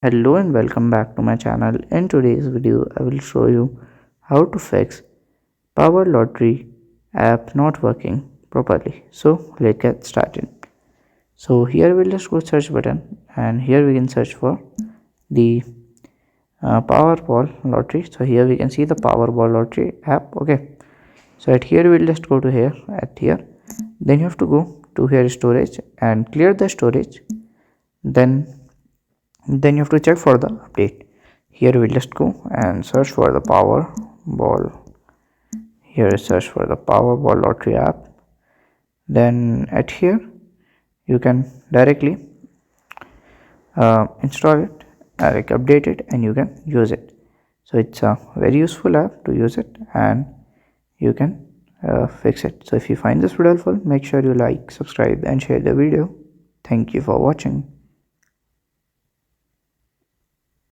Hello and welcome back to my channel. In today's video, I will show you how to fix Power Lottery app not working properly. So let's get started. So here we'll just go search button and here we can search for the Powerball lottery. So here we can see the Powerball lottery app. Okay. So at here we'll just go to here at here. Then you have to go to here storage and clear the storage. Then you have to check for the update. Here we'll just go and search for the Powerball. Here search for the Powerball lottery app. Then at here you can directly install it, like update it, and you can use it. So it's a very useful app to use it, and you can fix it. So if you find this video helpful, make sure you like, subscribe, and share the video. Thank you for watching.